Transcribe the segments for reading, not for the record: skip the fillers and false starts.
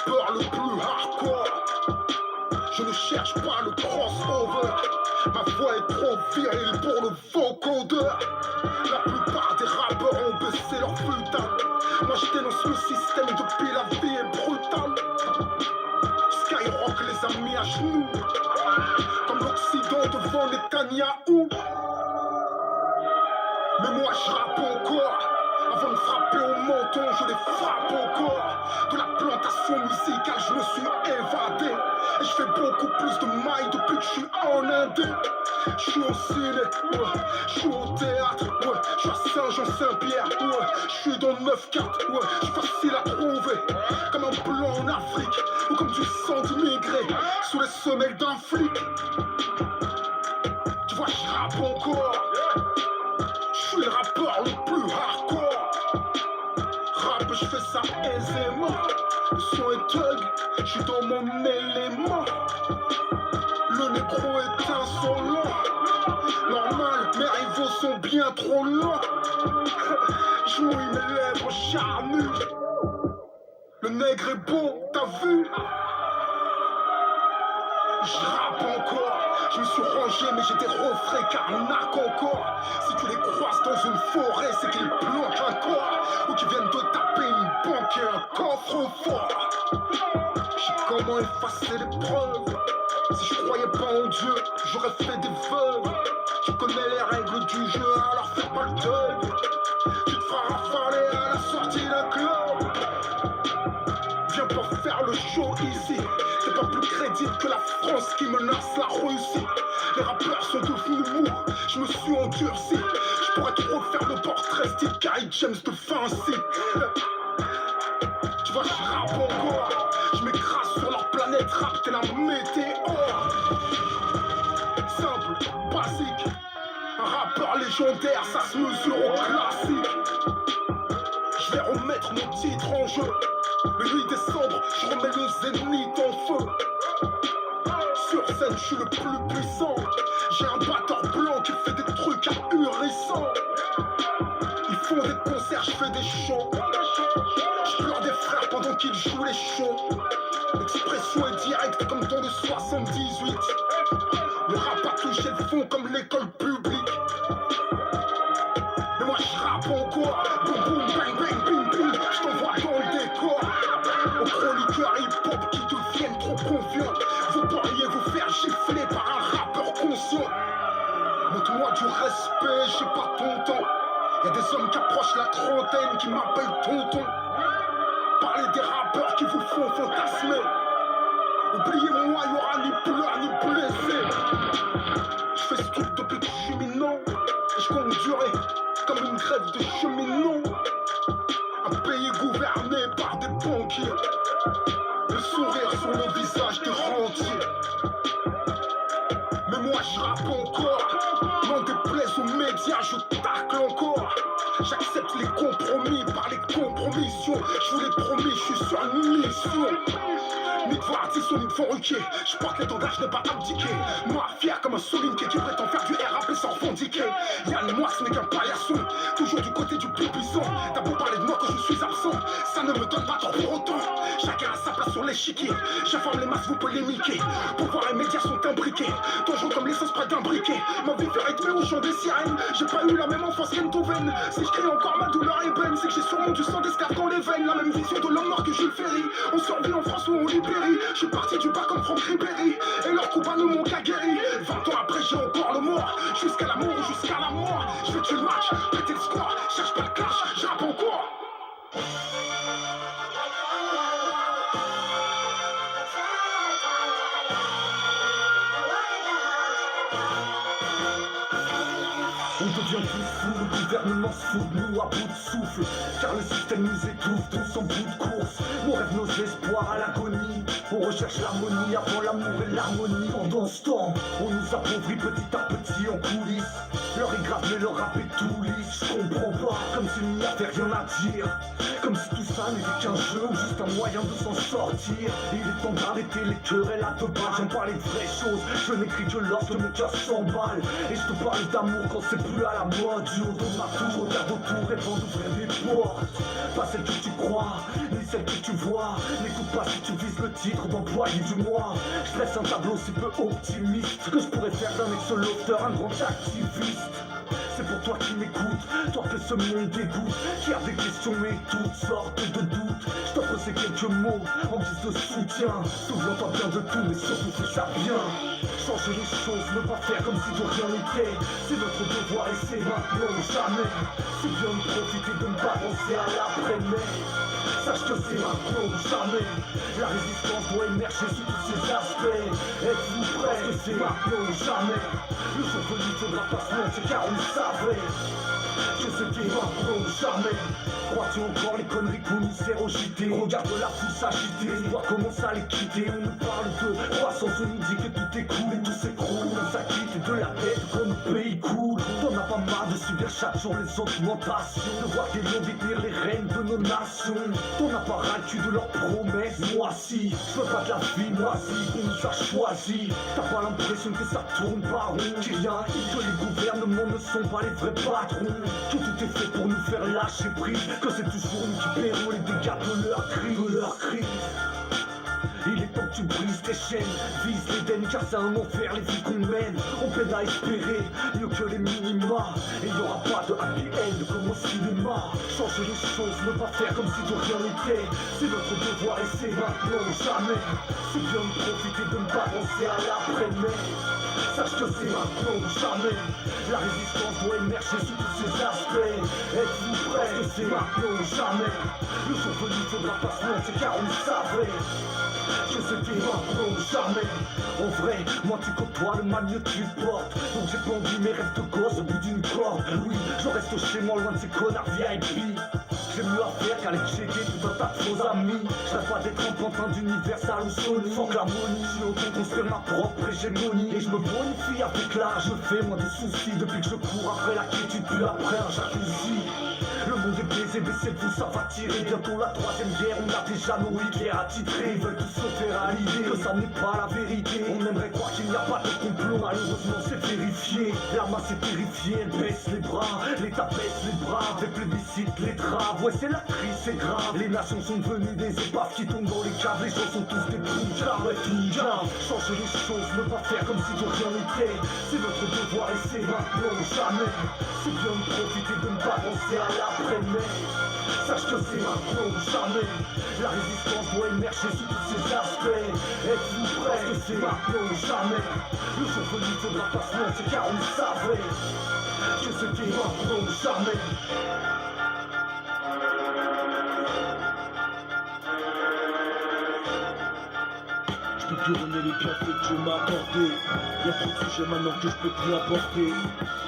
rappeur le plus hardcore. Je ne cherche pas le crossover. Ma voix est trop virile pour le vocodeur. La plupart des rappeurs ont baissé leur putain. Moi je dénonce le système depuis la vie est brutale. Skyrock les a mis à genoux, comme l'Occident devant Netanyahou. Mais moi je rappe encore. Avant de frapper au menton, je les frappe encore. De la plantation musicale, je me suis évadé. Et je fais beaucoup plus de mailles depuis que je suis en Inde. Je suis au ciné, ouais. Je suis au théâtre, ouais. Je suis à Saint-Jean-Saint-Pierre, ouais. Je suis dans le 9-4, ouais. Je suis facile à trouver, comme un blanc en Afrique, ou comme du sang d'immigré sous les semelles d'un flic. Tu vois, je rappe encore. Je suis le rappeur le plus hardcore. Rap, je fais ça aisément. Le son est thug, je suis dans mon élément. Le négro est insolent. Normal, mes rivaux sont bien trop lents. Je mouille mes lèvres charnues. Le nègre est beau, t'as vu? Je rappe encore. Je me suis rangé mais j'ai des refrains carnac encore. Si tu les croises dans une forêt, c'est qu'ils planquent un corps, ou qu'ils viennent de taper une banque et un coffre-fort. J'ai comment effacer les preuves. Si je croyais pas en Dieu, j'aurais fait des veuves. Tu connais les règles du jeu, alors fais pas le deuil. Tu te feras rafaler à la sortie d'un club. Viens pas faire le show ici. T'es pas plus crédible que la France qui menace la Russie. Les rappeurs sont devenus mous, je me suis endurci. Je pourrais trop faire le portrait style Carrie James de Vinci. Tu vois, je rappe encore. Je m'écrase sur leur planète, rap t'es la météore. Simple, basique. Un rappeur légendaire, ça se mesure au classique. Je vais remettre mon titre en jeu. Le 8 décembre, je remets le zénith en feu. Sur scène, je suis le plus puissant. J'ai un batteur blanc qui fait des trucs ahurissants. Ils font des concerts, je fais des shows. Je pleure des frères pendant qu'ils jouent les shows. L'expression est directe comme dans le 78. Le rap a touché le fond comme l'école publique. Mais moi je rappe encore. Boum boum bang bang bing bing. Je t'envoie dans le décor. Aux chroniqueurs hip-hop qui deviennent trop confiants. Vous pourriez vous faire gifler par un rappeur conscient. Montre-moi du respect, j'ai pas ton temps. Y'a des hommes qui approchent la trentaine qui m'appellent tonton. Parlez des rappeurs qui vous font fantasmer. Oubliez-moi, y'aura ni pleurs ni blessés. Je fais ce truc depuis que je suis minant. Et je compte durer comme une grève de cheminots. Un pays gouverné par des banquiers. Le sourire sur le visage des rentiers. Mais moi je rappe encore. N'en déplaise aux médias, je tacle encore. J'accepte les compromis par les compromissions. Je vous l'ai promis, je suis sur une mission. Ni de voir Disson, ni de Foruquier. Je porte l'étendard, je n'ai pas abdiqué. Moi, fier comme un Solinké qui prétend faire du RAP sans revendiquer. Yann, moi, ce n'est qu'un paillasson. Toujours du côté du plus puissant. T'as beau parler de moi quand je suis absent, ça ne me donne pas tort pour autant. Chacun a sa place sur l'échiquier. J'informe les masses, vous polémiquez. Pouvoir et médias sont imbriqués. Dangereux comme l'essence près d'un briquet. Ma vie fait rythmer au chant des sirènes. J'ai pas eu la même enfance qu'Enthoven. Si je crie encore ma douleur ébène, c'est que j'ai sûrement du sang d'esclave dans les veines. La même vision de l'homme mort que Jules Ferry. On survit en France ou on libère. Je suis parti du bas comme Franck Ribéry. Et leurs coups bas ne m'ont qu'à guéri. 20 ans après j'ai encore le mort. Jusqu'à l'amour ou jusqu'à la mort. Je fais tuer le match, péter le score. Cherche pas le clash, je rappe encore. On devient plus fou, le gouvernement se fout de nous à bout de souffle. Car le système nous étouffe, tous en bout de course. Nos rêves, nos espoirs à l'agonie. On recherche l'harmonie avant l'amour et l'harmonie. Pendant ce temps, on nous appauvrit petit à petit en coulisses. Leur est grave mais leur rap est tout lisse. Je comprends pas, comme s'il n'y avait rien à dire. Comme si tout ça ça n'était qu'un jeu ou juste un moyen de s'en sortir. Il est temps d'arrêter les querelles à deux balles. J'en parle de vraies choses, je n'écris que lorsque mon cœur s'emballe. Et je te parle d'amour quand c'est plus à la mode. Je retourne ma tour, regarde autour et vend d'ouvrir des portes. Pas celle que tu crois, ni celle que tu vois. N'écoute pas si tu vises le titre d'employé du mois. Je laisse un tableau si peu optimiste que je pourrais faire d'un ex-lofter un grand activiste. C'est pour toi qui m'écoutes, toi que ce monde dégoûte, qui a des questions et toutes sortes de doutes. Je t'offre ces quelques mots en guise de soutien. Souviens-toi bien de tout, mais surtout fais ça bien. Changer les choses, ne pas faire comme si de rien n'était. C'est notre devoir et c'est maintenant ou jamais. C'est bien de profiter de ne pas penser à l'après-mai. Sache que c'est maintenant ou jamais. La résistance doit émerger sous tous ses aspects. Êtes-vous prêts? Parce que c'est maintenant ou jamais. Le jour venu faudra pas se mentir car on le savait que c'était maintenant ou jamais. Crois-tu encore les conneries qu'on nous sert au JT? Regarde la foule s'agiter, l'espoir commence à les quitter. On nous parle de croissance, on nous dit que tout est cool et tout s'écroule. On s'acquitte de la dette quand nos pays coulent. T'en as pas marre de subir chaque jour les augmentations, de voir des lions détenir les rênes de nos nations. T'en as pas ras le cul de leurs promesses. Moi si, je veux pas de la vie moisie qu'on nous a choisi. T'as pas l'impression que ça tourne par rond, qu'il y a un hic, que les gouvernements ne sont pas les vrais patrons, que tout est fait pour nous faire lâcher prise, que c'est toujours nous qui paierons les dégâts de leur crise. Il est temps que tu brises tes chaînes, vise l'Éden car c'est un enfer les vies qu'on mène. On peine à espérer mieux que les minima, et y aura pas de happy end comme au cinéma. Changer les choses, ne pas faire comme si de rien n'était. C'est notre devoir et c'est maintenant ou jamais. C'est bien de profiter de ne pas penser à l'après-mai. Sache que c'est maintenant ou jamais. La résistance doit émerger sous tous ses aspects. Êtes-vous prêts? Parce que c'est maintenant ou jamais. Le jour venu faudra pas se mentir car on le savait que c'était maintenant ou jamais. En vrai, moi tu côtoies le mal, mieux tu te portes. Donc j'ai pendu mes rêves de gosse au bout d'une corde. Oui, je reste chez moi loin de ces connards VIP. J'ai mieux à faire qu'aller checker tout un tas de faux amis. Je rêve pas d'être un pantin d'Universal ou Sony. Fuck l'harmonie, j'ai autant construire ma propre hégémonie. Et je me bonifie avec l'art, je fais moins de soucis. Depuis que je cours après la quiétude, puis après un jacuzzi. Le monde est baisé, baissez-vous, ça va tirer. Bientôt la troisième guerre, on a déjà nos Hitler attitrés. Ils veulent tous se faire à l'idée que ça n'est pas la vérité. On aimerait croire qu'il n'y a pas de complot, malheureusement c'est vérifié. La masse est terrifiée, elle baisse les bras. L'État baisse les bras, avec plébiscite les traves. Ouais c'est la crise, c'est grave. Les nations sont devenues des épaves qui tombent dans les caves. Les gens sont tous des poucas, ouais tout grave. Changer les choses, ne pas faire comme si de rien n'était. C'est notre devoir et c'est maintenant ou jamais. C'est bien de profiter de ne pas penser à l'après-mai. Sache que c'est maintenant ou jamais. La résistance doit émerger sous tous ses aspects. Êtes-vous prêts? Parce que c'est maintenant ou jamais. Le jour venu faudra pas se mentir car on le savait que c'était maintenant ou jamais. Je peux plus renier les bienfaits que Dieu m'a accordés. Y'a trop de sujets maintenant que je peux plus aborder.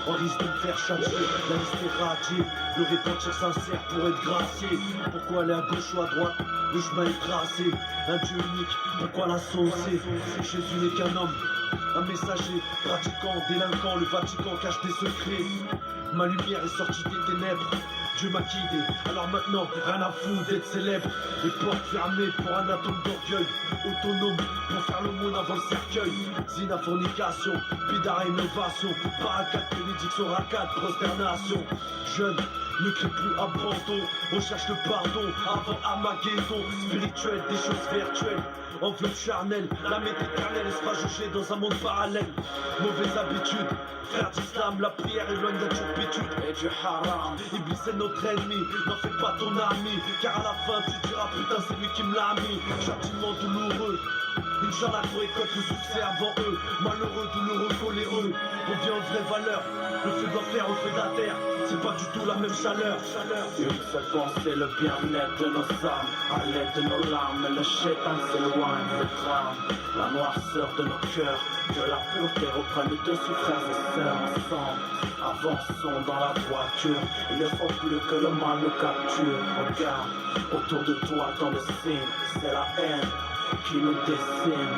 On risque de me faire changer, la liste est radiée. Le repentir sincère pour être gracié. Pourquoi aller à gauche ou à droite? Le chemin est tracé. Un Dieu unique, pourquoi la saucer? Jésus n'est qu'un homme, un messager, pratiquant, délinquant. Le Vatican cache des secrets. Ma lumière est sortie des ténèbres. Dieu m'a guidé, alors maintenant rien à foutre d'être célèbre. Les portes fermées pour un atome d'orgueil. Autonome pour faire le monde avant le cercueil. Zina fornication, bidard innovation. Barricade, bénédiction, racade, prosternation. Jeune, ne crie plus abandon. On cherche le pardon avant Armageddon. Spirituel, des choses virtuelles. Enveloppe charnelle, la méthode éternelle sera jugée dans un monde parallèle. Mauvaise habitude, frère d'islam, la prière éloigne la turpitude et du haram. Iblis est notre ennemi, n'en fais pas ton ami. Car à la fin tu diras putain c'est lui qui me l'a mis. Châtiment douloureux, Inch'Allah qu'on récolte le succès avant eux. Malheureux, douloureux, coléreux, on vient aux vraies valeurs. Le feu de l'enfer au feu de la terre, c'est pas du tout la même chaleur. Une seule pensée, le bien-être de nos âmes. À l'aide de nos larmes, le chétan s'éloigne, le drame. La noirceur de nos cœurs, que la pureté reprenne le dessus, frères et sœurs, ensemble. Avançons dans la voiture, il ne faut plus que le mal nous capture. Regarde, autour de toi tant de signes, c'est la haine qui nous dessine.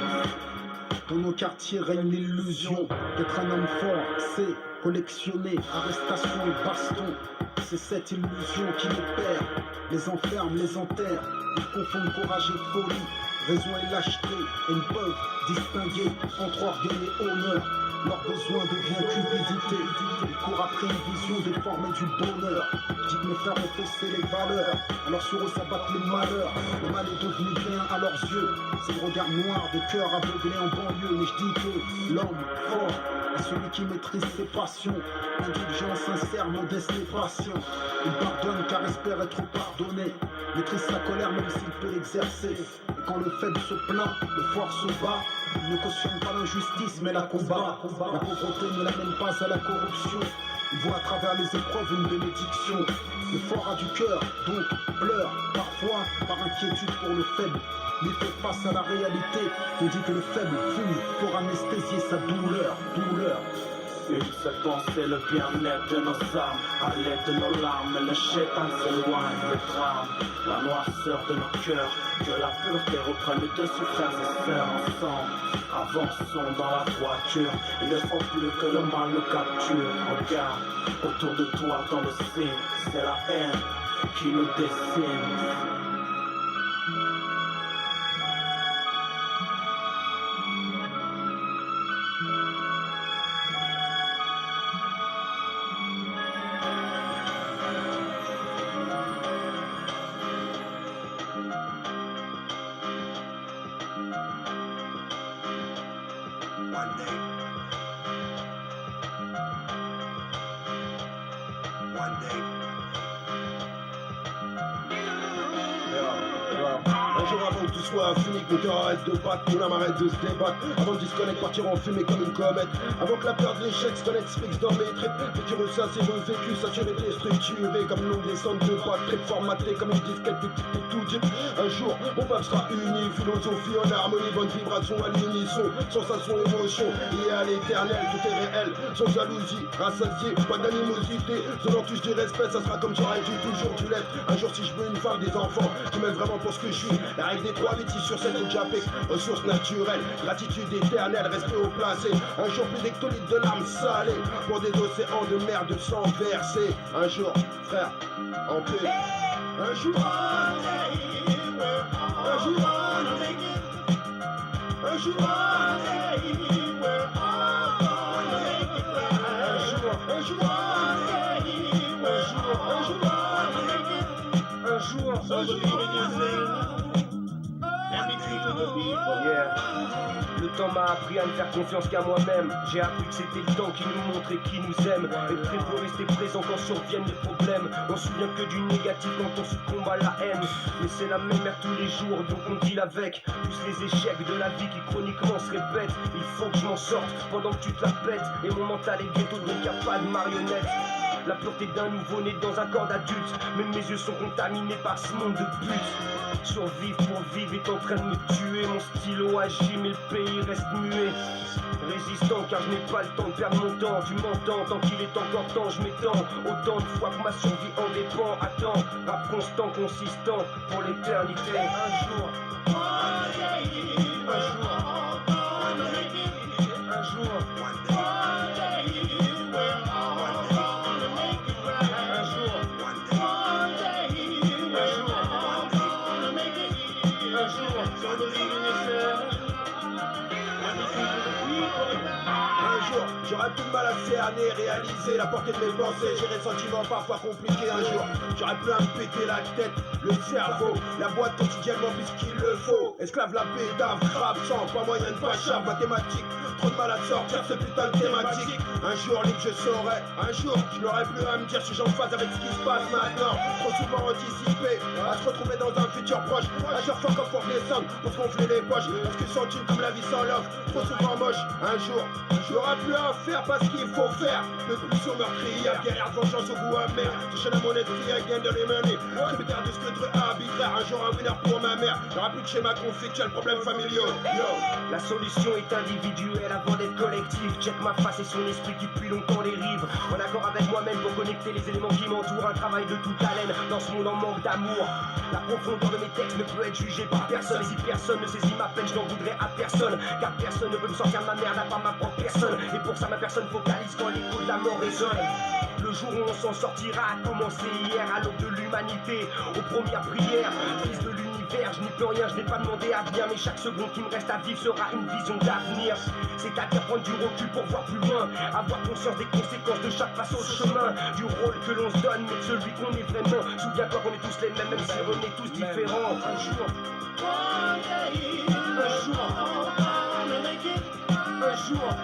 Dans nos quartiers règne l'illusion d'être un homme fort, c'est collectionner, arrestation et baston. C'est cette illusion qui les perd, les enferme, les enterre. Ils confondent courage et folie, raison et lâcheté, et ne peuvent distinguer entre orgueil et honneur. Leur besoin devient cupidité. Ils courent après une vision déformée du bonheur. Je dis que mes frères ont faussé les valeurs, alors sur eux s'abattent les malheurs. Le mal est devenu bien à leurs yeux. C'est le regard noir des cœurs aveuglés en banlieue. Mais je dis que l'homme fort est celui qui maîtrise ses passions. Indulgent, sincère, modeste et patient. Il pardonne car espère être pardonné. Maîtrise sa colère même s'il peut l'exercer. Et quand le faible se plaint, le fort se bat. Il ne cautionne pas l'injustice mais la combat. La pauvreté ne l'amène pas à la corruption. Il voit à travers les épreuves une bénédiction. Le fort a du cœur, donc pleure parfois par inquiétude pour le faible. Mais fait face à la réalité, tandis que le faible fume pour anesthésier sa douleur. Une seule pensée, le bien-être de nos âmes. À l'aide de nos larmes, le chétan s'éloigne, le drame. La noirceur de nos cœurs, que la pureté reprenne le dessus, frères et sœurs, ensemble. Avançons dans la voiture, il ne faut plus que le mal nous capture. Regarde, autour de toi dans le signe, c'est la haine qui nous dessine. Un jour avant que tout soit fini, que mon cœur arrête de battre, mon âme arrête de se débattre. Avant de disconnecter, partir en fumée comme une comète. Avant que la peur de l'échec se Netflix dans mes tripes. Et tu ressasses et revécu, saturé, déstructuré. Comme une longue descente de bac, trip formaté comme une disquette de type tout deep. Un jour, mon peuple sera uni, philosophie en harmonie, bonne vibration à l'unisson. Sensation, émotion, liée à l'éternel, tout est réel. Sans jalousie, rassasié, pas d'animosité. Selon tu du respect, ça sera comme j'aurais dû toujours dû l'être. Un jour, si je veux une femme, des enfants qui m'aiment vraiment pour ce que je suis. La règle des 3 8 sur 7 au Japek, ressources naturelles, gratitude éternelle, respect au placé. Un jour plus d'hectolitres de larmes salées pour des océans de mer de sang versé. Un jour, frère, en paix. Un jour, un jour, un jour, Yeah. Le temps m'a appris à ne faire confiance qu'à moi-même. J'ai appris que c'était le temps qui nous montre et qui nous aime. Et prêt pour rester présent quand surviennent les problèmes. On se souvient que du négatif quand on succombe à la haine. Mais c'est la même mère tous les jours, donc on deal avec. Plus les échecs de la vie qui chroniquement se répètent. Il faut que je m'en sorte pendant que tu te la pètes. Et mon mental est ghetto donc y'a pas de marionnette. La pureté d'un nouveau-né dans un corps d'adulte. Même mes yeux sont contaminés par ce monde de but. Survivre pour vivre est en train de me tuer. Mon stylo agit mais le pays reste muet. Résistant car je n'ai pas le temps de perdre mon temps. Tu m'entends, tant qu'il est encore temps je m'étends. Autant de fois que ma survie en dépend. Attends, rap constant, consistant pour l'éternité. Un jour, un jour, un jour. J'aurais plus de mal à cerner, réaliser la portée de mes pensées. J'ai des sentiments parfois compliqués un jour. J'aurais plus à me péter la tête, le cerveau, la boîte quotidiennement puisqu'il le faut. Esclave la pédave, crabe, sang, pas moyen de pas chave, mathématiques. Trop de mal à sortir ce putain de thématique. Un jour libre je saurais, un jour je n'aurais plus à me dire si j'en phase avec ce qui se passe maintenant. Trop souvent anticipé, à se retrouver dans un futur proche. À chaque fois qu'on porte les sommes, pour se gonfler les poches. Parce que sans thune comme la vie sans love, trop souvent moche. Un jour, j'aurais plus à faire parce qu'il faut faire. Le pulsion meurtrière, guerrière de vengeance au goût amer. Toucher la monnaie de vie again de les mener. Tributaire de ce que truc arbitraire, un jour un winner pour ma mère. Y'aura plus de schéma conflictuel, problèmes familiaux. Yo. La solution est individuelle avant d'être collective. Check ma face et son esprit qui depuis longtemps les rives. En accord avec moi-même pour connecter les éléments qui m'entourent. Un travail de toute haleine dans ce monde en manque d'amour. La profondeur de mes textes ne peut être jugée par personne. Et si personne ne saisit ma peine, je n'en voudrais à personne. Car personne ne peut me sortir de ma merde à part ma propre personne. Et pour ça jamais personne focalise quand l'écho de la mort résonne. Le jour où on s'en sortira a commencé hier à l'aube de l'humanité, aux premières prières. Fils de l'univers, je n'y peux rien, je n'ai pas demandé à bien, mais chaque seconde qui me reste à vivre sera une vision d'avenir. C'est-à-dire prendre du recul pour voir plus loin, avoir conscience des conséquences de chaque passe au chemin, du rôle que l'on se donne, mais de celui qu'on est vraiment. Souviens-toi qu'on est tous les mêmes, même si on est tous différents. Un jour, un jour, un jour,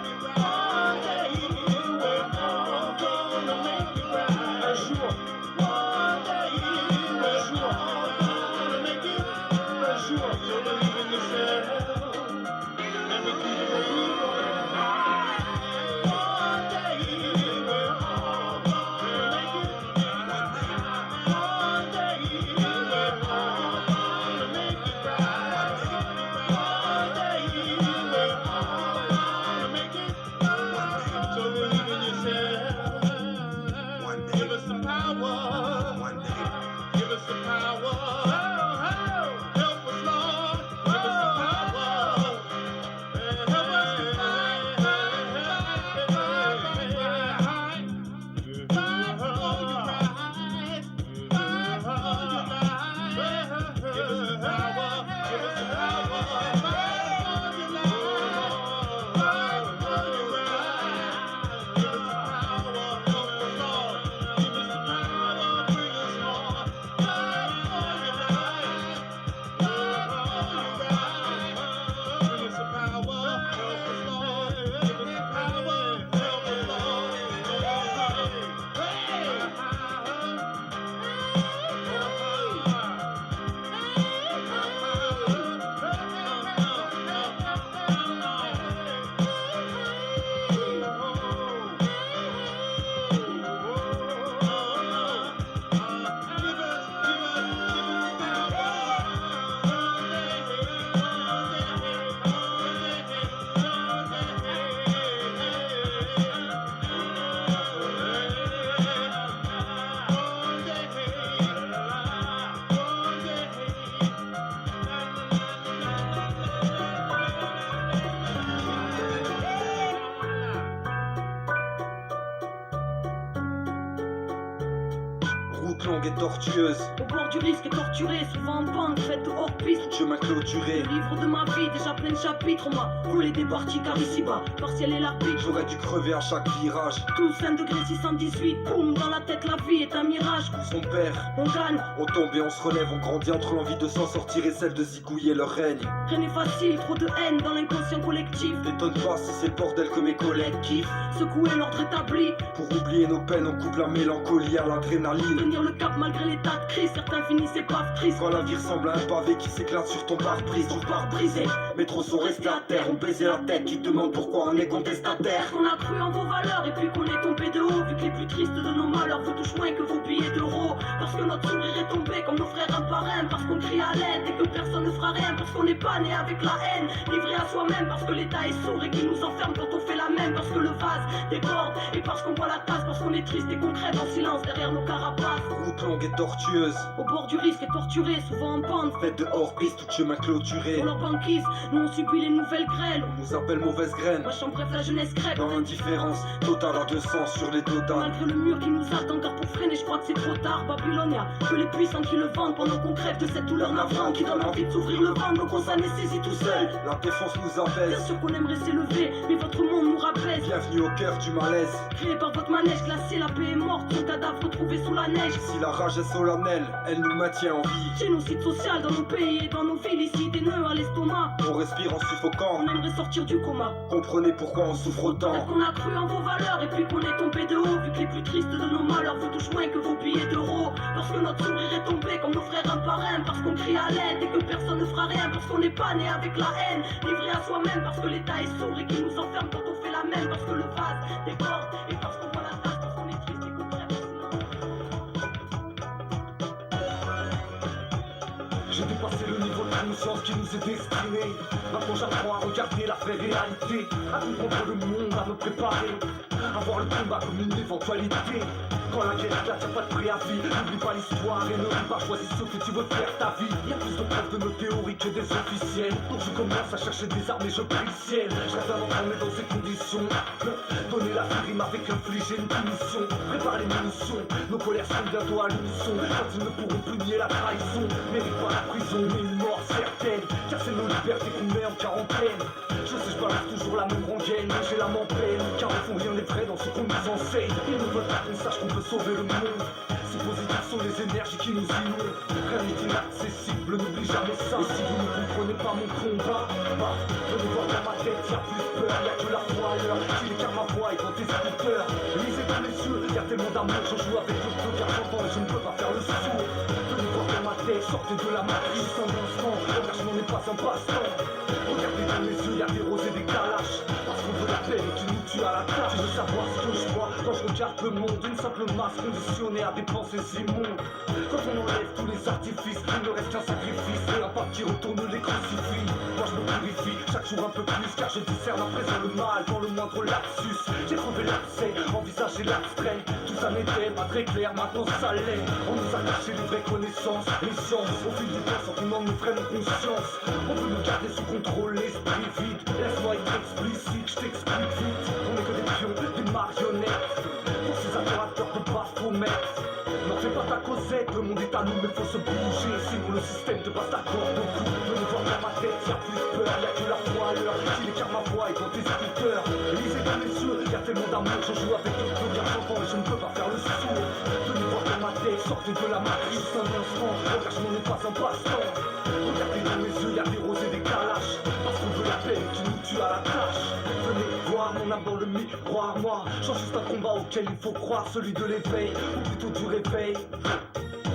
Longue et tortueuse, au bord du risque torturé, souvent en bande, faite de hors-piste. chemin clôturé. Le livre de ma vie, déjà plein de chapitres, on m'a volé des parties car ici-bas, partiel et l'arbitre. J'aurais dû crever à chaque virage. Tous 1 degré 618, boum, dans la tête la vie est un mirage. Son père, On gagne, on tombe et on se relève, on grandit entre l'envie de s'en sortir et celle de zigouiller leur règne. rien n'est facile, trop de haine dans l'inconscient collectif. T'étonnes pas si c'est le bordel que mes collègues kiffent. Secouer l'ordre établi, Pour oublier nos peines, on coupe la mélancolie à l'adrénaline. tenir le cap malgré l'état de crise, certains finissaient pas tristes. Quand la vie ressemble à un pavé qui s'éclate sur ton pare-brise, ton pare brisé. Mais trop sont restés à terre, on baisait la tête. Tu te demandes pourquoi on est contestataire. On a cru en vos valeurs et puis qu'on est tombé de haut. Vu que les plus tristes de nos malheurs vous touchent moins que vos billets d'euros. Parce que notre sourire est tombé comme nos frères un par un. Parce qu'on crie à l'aide et que personne ne fera rien. Parce qu'on n'est pas né avec la haine, livré à soi-même. Parce que l'état est sourd et qu'il nous enferme quand on fait la même. Parce que le vase déborde et parce qu'on voit la tasse. Parce qu'on est triste et qu'on crève en silence derrière nos carapaces. Route longue et tortueuse, Au bord du risque et torturé, souvent en pente. faite de hors-piste, tout chemin clôturé. Pour leur banquise, nous on subit les nouvelles grêles. On nous appelle mauvaise graine. Ma chambre bref, la jeunesse crève. Dans l'indifférence, totale à 200 sur les totales. Malgré le mur qui nous attend, car pour freiner, je crois que c'est trop tard. Babylone, y'a que les puissants qui le vendent pendant qu'on crève de cette douleur navrante qui donne envie de s'ouvrir le ventre, donc on s'anesthésie tout seul. La défense nous Bien apaise. sûr qu'on aimerait s'élever, mais votre monde nous rabaisse. Bienvenue au cœur du malaise. Créé par votre manège glacé, la paix est morte, son cadavre retrouvé sous la neige. Si la rage est solennelle, elle nous maintient en vie. Génocide social dans nos pays et dans nos villes, ici des nœuds à l'estomac. On respire en suffocant. On aimerait sortir du coma. Comprenez pourquoi on souffre autant. Peut-être qu'on a cru en vos valeurs et puis qu'on est tombé de haut. Vu que les plus tristes de nos malheurs vous touchent moins que vos billets d'euros. Parce que notre sourire est tombé comme nos frères un par un. Parce qu'on crie à l'aide et que personne ne fera rien. Parce qu'on n'est pas né avec la haine, livré à soi-même. Parce que l'état est sourd et qu'il nous enferme quand on fait la même. Parce que le vase déborde et parce qu'on voit la tasse. Parce qu'on est triste et qu'on crève. J'ai dépassé le niveau de conscience qui nous est destiné. Maintenant j'apprends à regarder la vraie réalité, à comprendre le monde, à me préparer, à voir le combat comme une éventualité. Quand la guerre éclate, y'a pas de préavis. N'oublie pas l'histoire et ne ris pas, choisis ce que tu veux faire ta vie. Y'a plus de preuves de nos théories que des officiels. Donc je commence à chercher des armes et je prie le ciel. Je rêve d'un entraîné dans ces conditions. Donner la vie rime avec infliger une punition. Prépare les munitions, nos colères sont bientôt à l'unisson. Quand ils ne pourront plus nier la trahison, mérite pas la prison mais une mort certaine. Car c'est nos libertés qu'on met en quarantaine. Je sais, je balance toujours la même rengaine, mais j'ai l'âme en peine. Car au fond rien n'est vrai dans ce qu'on nous enseigne. Ils ne veulent pas qu'on sache qu'on peut sauver le monde. Ces positifs sont les énergies qui nous inondent. Rien n'est inaccessible, n'oublie jamais ça. Et si vous ne comprenez pas mon combat, venez voir dans ma tête, y'a plus peur, y'a que la foi à l'heure. Qu'il écarte ma voix et dans tes écouteurs. Lisez dans les yeux, y'a tellement d'amour, je joue avec le feu car j'entends et je ne peux pas faire le sourd. Venez voir dans ma tête, sortez de la matrice un instant. L'engagement n'est pas un passe-temps. Regardez dans les yeux, y'a des roses et des calaches. Parce qu'on veut la paix et qui nous tue à la tâche. Je veux savoir ce que je vois quand je regarde le monde. Une simple masse conditionnée à des pensées immondes. Quand on enlève tous les artifices, il ne reste qu'un sacrifice et un pape qui retourne les crucifix. Moi je me purifie chaque jour un peu plus, car je discerne à présent le mal dans le moindre lapsus. J'ai trouvé l'abcès, envisagé l'abstrait. Tout ça n'était pas très clair, maintenant ça l'est. On nous a caché les vraies connaissances, les sciences. Au fil du temps sans qu'on en ait vraiment conscience. On veut nous garder sous contrôle, l'esprit vide. Laisse-moi être explicite, je t'explique vite. On est que des pions, des marionnettes. Pour ces adorateurs de Baphomet. N'en fais pas ta causette, le monde est à nous mais faut se bouger. Sinon le système te passe ta corde au cou. Venez voir dans ma tête, y'a plus peur, y'a que la foi à l'heure. Qu'il écarte ma voix et dans tes écouteurs. Lisez dans les yeux, y'a tellement d'amour, je joue avec le feu car j'entends et je ne peux pas faire le sourd. Venez voir dans ma tête, sortez de la matrice un instant. L'engagement n'est pas un passe-temps. Regardez dans les yeux, y'a des roses et des calaches. Parce qu'on veut la paix qui nous tue à la tâche. Venez voir mon âme dans le miroir, moi. J'en juste un combat auquel il faut croire, celui de l'éveil, ou plutôt du réveil.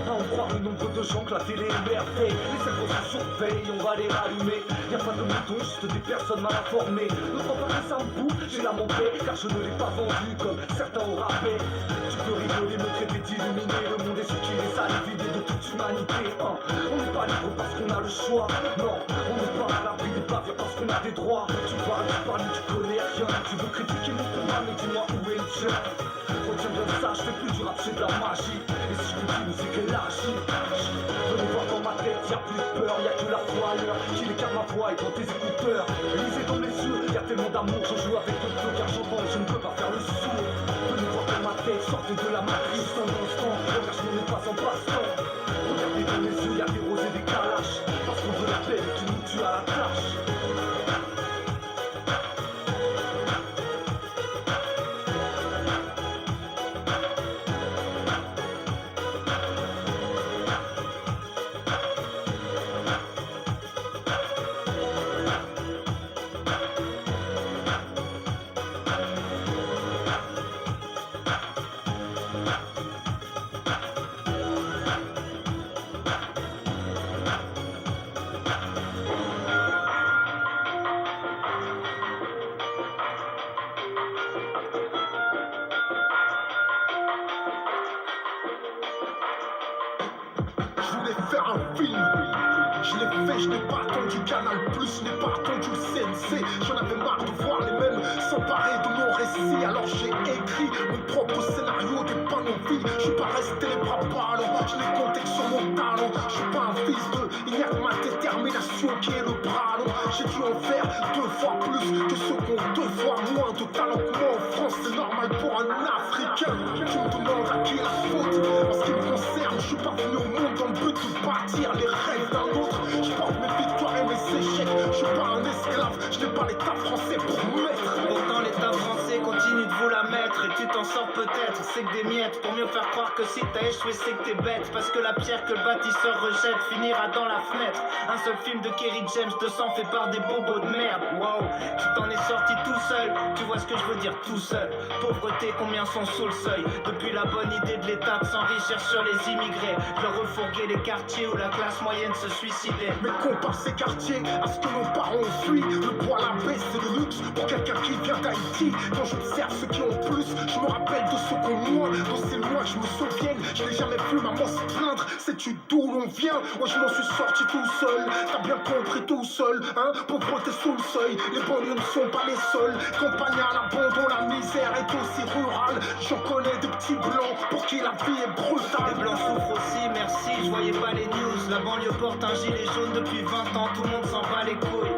À en croire le nombre de gens que la télé émerveille. Les cerveaux se surveillent, on va les rallumer. Y'a pas de moutons, juste des personnes mal informées. Ne crois pas que ça me bouffe, j'ai la paix, car je ne l'ai pas vendu comme certains au rabais. Tu peux rigoler, me traiter d'illuminé. Le monde est ce qu'il est, sale et vidé de toute humanité. On n'est pas libre parce qu'on a le choix. Non, on n'est pas à l'abri des bavures parce qu'on a des droits. Tu parles, tu connais rien. Tu veux critiquer mon combat, mais dis-moi où est le jeu. Retiens bien ça, je fais plus du rap, c'est de la magie. Et si je continue, c'est qu'elle agit. Venez voir dans ma tête, y'a plus peur, y'a que la foi à l'heure. Qu'il écarte ma voix et dans tes écouteurs. Lisez dans les yeux, y'a tellement d'amour, je joue avec le feu car j'entends et je ne peux pas faire le sourd. Venez voir dans ma tête, sortez de la matrice un instant. L'engagement n'est pas un passe-temps. Regardez dans les yeux, y'a des roses et des calaches. Parce qu'on veut la paix et qui nous tue à la tâche. Faire un film, je l'ai fait, je n'ai pas attendu Canal+, je n'ai pas attendu le CNC. J'en avais marre de voir les mêmes s'emparer de mon récit. Alors j'ai écrit mon propre scénario, des pas non vie. Je suis pas resté les bras ballants, je n'ai compté que sur mon talent. Je suis pas un fils de, il n'y a que ma détermination qui est le bras long. J'ai dû en faire 2 fois plus que ceux qui ont 2 fois moins de talent que moi en France. C'est normal pour un Africain. Tu me demandes à qui la faute. En ce qui me concerne, je suis pas venu au monde dans le but de bâtir les rêves d'un autre. Je porte mes victoires et mes échecs. Je suis pas un esclave, je n'ai pas l'état français pour mettre. Pourtant l'état français continue de vous la mettre. Et tu t'en sors peut-être, c'est que des miettes. Pour mieux faire croire que si t'as échoué c'est que t'es bête. Parce que la pierre que le bâtisseur rejette finira dans la fenêtre. Un seul film de Kerry James 200 fait par des bobos de merde. Wow, tu t'en es sorti tout seul. Tu vois ce que je veux dire, tout seul. Pauvreté, combien sont sous le seuil. Depuis la bonne idée de l'état de s'enrichir sur les immigrés, de leur refourguer les quartiers où la classe moyenne se suicidait. Mais compare ces quartiers à ce que nos parents ont fui. Le poids, la baisse, c'est le luxe pour quelqu'un qui vient d'Haïti. Quand j'observe ceux qui ont plus, je me rappelle de ceux qui ont moins. Dans ces lois, je me souviens, je n'ai jamais vu maman se plaindre. Sais-tu d'où l'on vient? Moi je m'en suis sorti tout seul. T'as bien compris tout seul, hein? Pauvreté sous le seuil, les banlieues ne sont pas les seuls. Campagne à l'abandon, la misère est aussi rurale. J'en connais des petits blancs pour qui la vie est brutale. Les blancs souffrent aussi, merci, je voyais pas les news. La banlieue porte un gilet jaune depuis 20 ans, tout le monde s'en bat les couilles.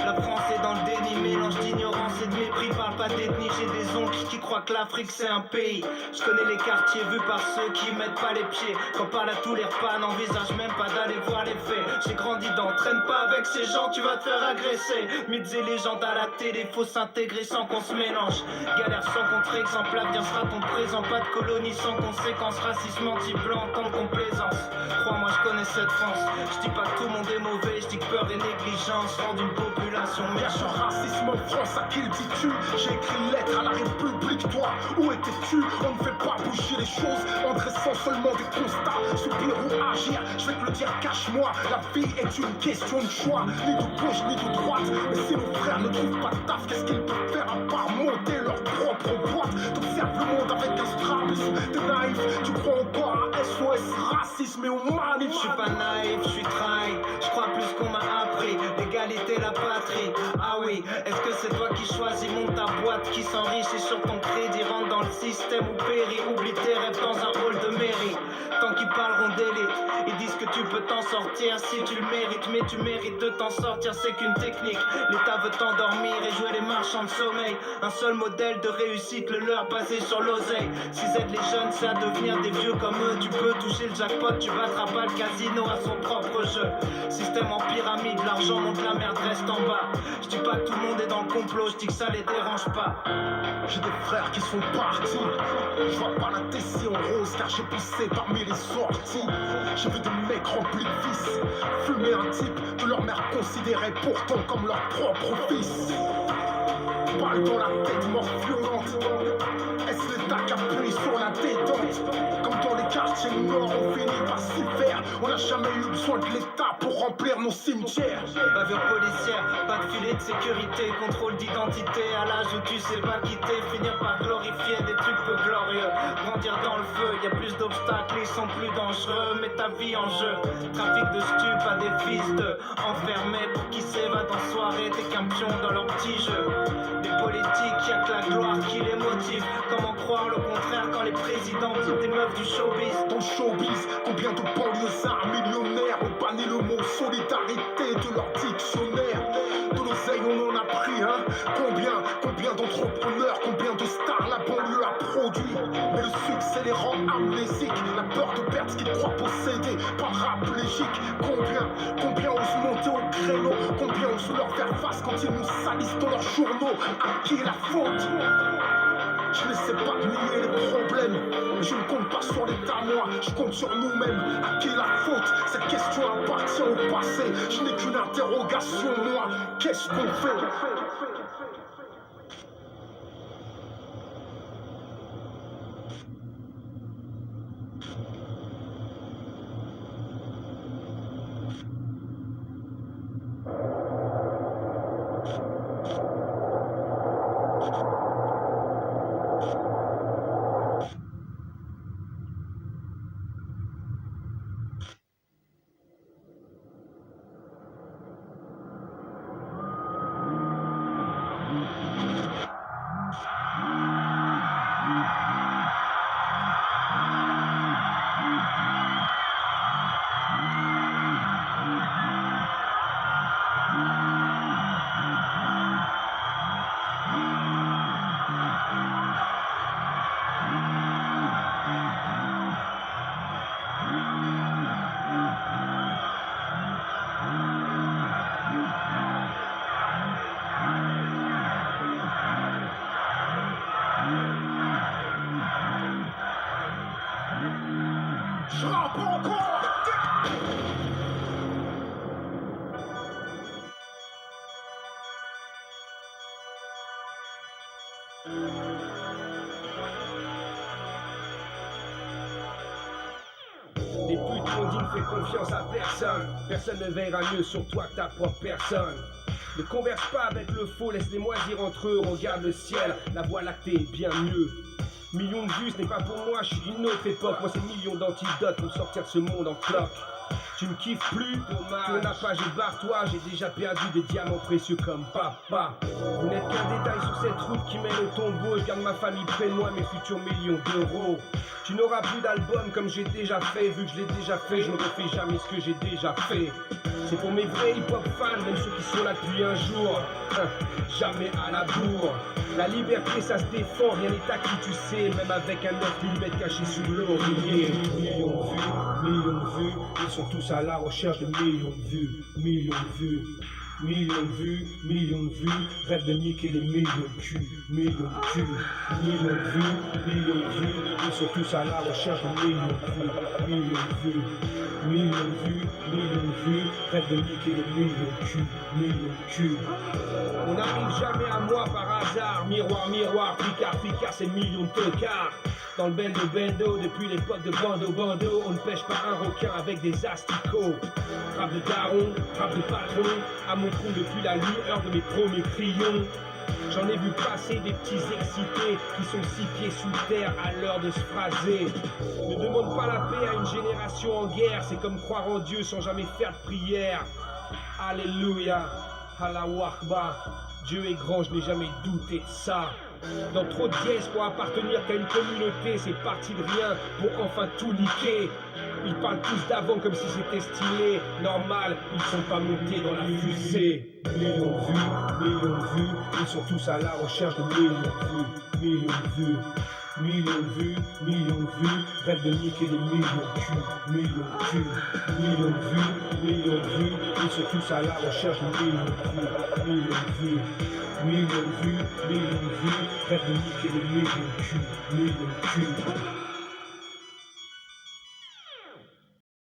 La France est dans le déni, mélange d'ignorance et de mépris. Parle pas d'ethnie, j'ai des oncles qui croient que l'Afrique c'est un pays. Je connais les quartiers vus par ceux qui mettent pas les pieds. Quand parle à tous les repas, n'envisage même pas d'aller voir les faits. J'ai grandi dans, traîne pas avec ces gens, tu vas te faire agresser. Mythes et légendes à la télé, faut s'intégrer sans qu'on se mélange. Galère sans contre-exemple, l'avenir sera ton présent. Pas de colonie sans conséquences, racisme anti-blanc, tant de complaisance. Crois-moi, je connais cette France. Je dis pas que tout le monde est mauvais, je dis que peur et négligence rendent une population Bien sûr, racisme en France, à qui le dis-tu? J'ai écrit une lettre à la République, toi, où étais-tu? On ne fait pas bouger les choses en dressant seulement des constats. Soupir ou agir, je vais te le dire, cache-moi. La vie est une question de choix, ni de gauche ni de droite. Mais si nos frères ne trouvent pas de taf, qu'est-ce qu'ils peuvent faire à part monter leur propre boîte? T'observes le monde avec un strabisme, t'es naïf, tu crois encore à SOS racisme et au manif. Je suis pas naïf, je suis trahi, je crois plus qu'on m'a appris. L'égalité, la patrie, ah oui. Est-ce que c'est toi qui choisis, monte ta boîte, qui s'enrichit sur ton crédit, rentre dans le système ou périt, oublie tes rêves dans un hall de mairie. Tant qu'ils parleront d'élite, ils disent que tu peux t'en sortir si tu le mérites. Mais tu mérites de t'en sortir, c'est qu'une technique. L'État veut t'endormir et jouer les marchands de sommeil. Un seul modèle de réussite, le leur basé sur l'oseille. S'ils aident les jeunes, c'est à devenir des vieux comme eux. Tu peux toucher le jackpot, tu battras pas le casino à son propre jeu. Système en pyramide, l'argent monte, la merde reste en bas. Je dis pas que tout le monde est dans le complot, je dis que ça les dérange pas. J'ai des frères qui sont partis. Je vois pas la tessie en rose car j'ai poussé parmi les sorties. J'ai vu des mecs remplis de vices fumer un type que leur mère considérait pourtant comme leur propre fils. Balle dans la tête, mort violente. Est-ce l'État qui appuie sur la détente? Comme dans les quartiers nord, on finit par s'y faire. On n'a jamais eu besoin de l'État pour remplir nos cimetières. Bavure policière, pas de filet de sécurité, contrôle d'identité à l'âge où tu sais pas quitter, finir par glorifier des trucs peu glorieux, grandir dans le feu, y a plus d'obstacles, ils sont plus dangereux, mets ta vie en jeu, trafic de stup à des fils de enfermés pour qui s'évadent en soirée, t'es qu'un pion dans leur petit jeu, des politiques, y'a que la gloire qui les motive, comment croire le contraire quand les présidents quittent des meufs du showbiz. Dans le showbiz, combien de banlieusards millionnaires ont banni le mot solidarité de leur dictionnaire. De l'oseille on en a pris, hein. Combien d'entrepreneurs, combien de stars la banlieue a produit. Mais le succès les rend amnésiques, la peur de perdre ce qu'ils croient posséder, paraplégiques. Combien osent monter au créneau, combien osent leur faire face quand ils nous salissent dans leurs journaux. À qui la faute? Je n'essaie pas de nier les problèmes, mais je ne compte pas sur l'État, moi, je compte sur nous-mêmes. À qui la faute? Cette question appartient au passé. Je n'ai qu'une interrogation, moi, qu'est-ce qu'on fait? Les putes m'ont dit ne fais confiance à personne. Personne ne veillera mieux sur toi que ta propre personne. Ne converse pas avec le faux, laisse-les moisir entre eux. Regarde le ciel, la voie lactée est bien mieux. Millions de vues, ce n'est pas pour moi, je suis d'une autre époque. Moi c'est millions d'antidotes pour sortir de ce monde en cloque. Tu me kiffes plus, tourne la page et barre-toi. J'ai déjà perdu des diamants précieux comme papa. Vous n'êtes qu'un détail sur cette route qui mène au tombeau. Je garde ma famille près de moi, mes futurs millions d'euros. Tu n'auras plus d'album comme j'ai déjà fait. Vu que je l'ai déjà fait, je ne refais jamais ce que j'ai déjà fait. C'est pour mes vrais hip-hop fans, même ceux qui sont là depuis un jour. Jamais à la bourre. La liberté ça se défend, rien n'est acquis tu sais. Même avec un 9 mm caché sous l'oreiller. Millions de vues, ils sont tous à la recherche de millions de vues. Millions de vues. Millions de vues, rêve de niquer les millions de culs, millions de culs, millions de vues, ils sont tous à la recherche de millions de vues, millions de vues, rêve de niquer les millions de culs, millions de culs. On n'arrive jamais à moi par hasard, miroir, miroir, picard, c'est millions de tocards. Dans le bendo, depuis l'époque de bando, on ne pêche pas un requin avec des asticots. Rap de daron, rap de patron, à mon trou depuis la lueur de mes premiers crayons. J'en ai vu passer des petits excités qui sont 6 pieds sous terre à l'heure de se phraser. Ne demande pas la paix à une génération en guerre, c'est comme croire en Dieu sans jamais faire de prière. Alléluia, Allahu Akbar, Dieu est grand, je n'ai jamais douté de ça. Dans trop de dièses pour appartenir qu'à une communauté, c'est parti de rien pour enfin tout niquer. Ils parlent tous d'avant comme si c'était stylé. Normal, ils sont pas montés dans la fusée. Millions de vues, ils sont tous à la recherche de millions de vues. Millions de vues, rêve de niquer des millions de culs, millions de vues, ils sont tous à la recherche de millions de vues, millions de vues, rêve de niquer des millions de culs, millions de culs.